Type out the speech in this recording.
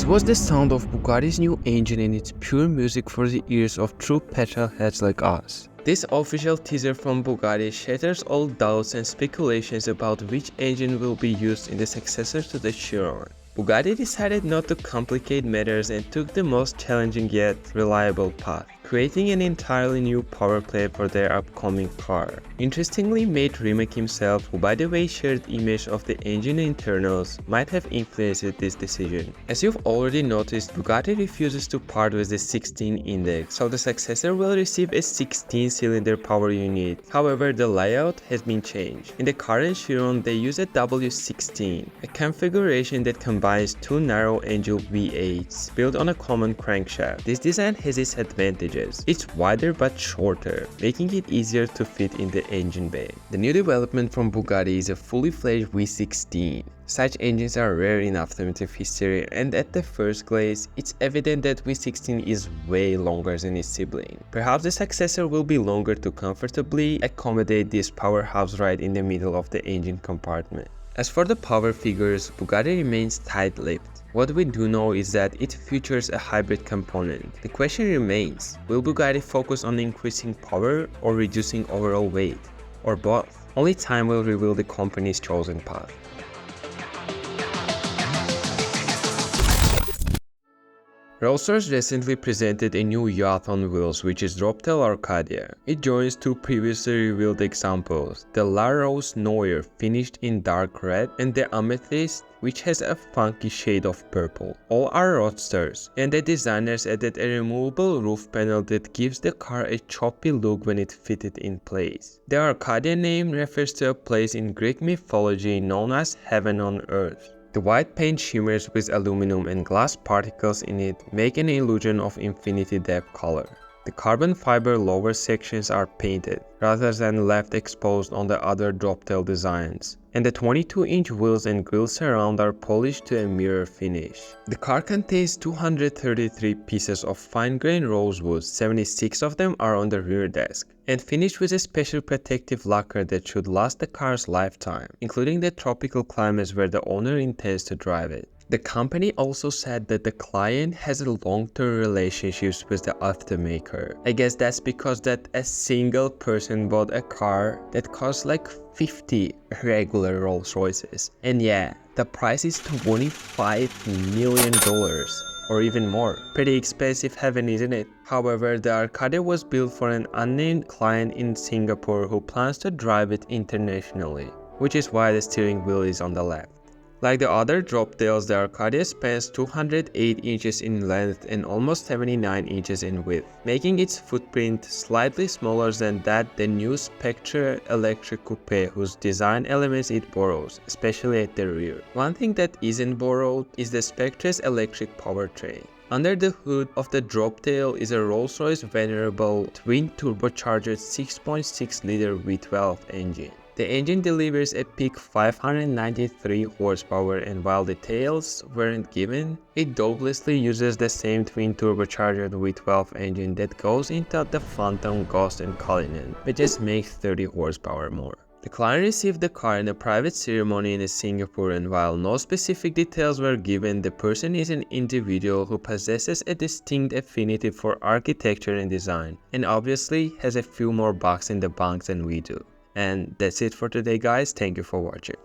was the sound of Bugatti's new engine, and it's pure music for the ears of true petrolheads like us. This official teaser from Bugatti shatters all doubts and speculations about which engine will be used in the successor to the Chiron. Bugatti decided not to complicate matters and took the most challenging yet reliable path, creating an entirely new power play for their upcoming car. Interestingly, mate Rimac himself, who by the way shared image of the engine internals, might have influenced this decision. As you've already noticed, Bugatti refuses to part with the 16 index, so the successor will receive a 16-cylinder power unit. However, the layout has been changed. In the current Chiron, they use a W16, a configuration that combines two narrow angel V8s built on a common crankshaft. This design has its advantages. It's wider but shorter, making it easier to fit in the engine bay. The new development from Bugatti is a fully fledged V16. Such engines are rare in automotive history, and at the first glance, it's evident that V16 is way longer than its sibling. Perhaps the successor will be longer to comfortably accommodate this powerhouse right in the middle of the engine compartment. As for the power figures, Bugatti remains tight-lipped. What we do know is that it features a hybrid component. The question remains, will Bugatti focus on increasing power or reducing overall weight? Or both? Only time will reveal the company's chosen path. Rolls-Royce recently presented a new yacht on wheels, which is Droptail Arcadia. It joins two previously revealed examples, the La Rose Noir finished in dark red and the Amethyst, which has a funky shade of purple. All are roadsters, and the designers added a removable roof panel that gives the car a choppy look when it fitted in place. The Arcadia name refers to a place in Greek mythology known as Heaven on Earth. The white paint shimmers with aluminum and glass particles in it, make an illusion of infinity depth color. The carbon fiber lower sections are painted, rather than left exposed on the other Droptail designs, and the 22-inch wheels and grille surround are polished to a mirror finish. The car contains 233 pieces of fine-grained rosewood, 76 of them are on the rear desk, and finished with a special protective lacquer that should last the car's lifetime, including the tropical climates where the owner intends to drive it. The company also said that the client has a long-term relationships with the automaker. I guess that's because that a single person bought a car that costs like 50 regular Rolls-Royces. And yeah, the price is $25 million. Or even more. Pretty expensive heaven, isn't it? However, the Arcadia was built for an unnamed client in Singapore who plans to drive it internationally, which is why the steering wheel is on the left. Like the other Droptails, the Arcadia spans 208 inches in length and almost 79 inches in width, making its footprint slightly smaller than the new Spectre electric coupe whose design elements it borrows, especially at the rear. One thing that isn't borrowed is the Spectre's electric powertrain. Under the hood of the Droptail is a Rolls-Royce venerable twin-turbocharged 6.6-liter V12 engine. The engine delivers a peak 593 horsepower, and while details weren't given, it doubtlessly uses the same twin-turbocharged V12 engine that goes into the Phantom, Ghost and Cullinan, but just makes 30 horsepower more. The client received the car in a private ceremony in Singapore, and while no specific details were given, the person is an individual who possesses a distinct affinity for architecture and design, and obviously has a few more bucks in the bank than we do. And that's it for today, guys. Thank you for watching.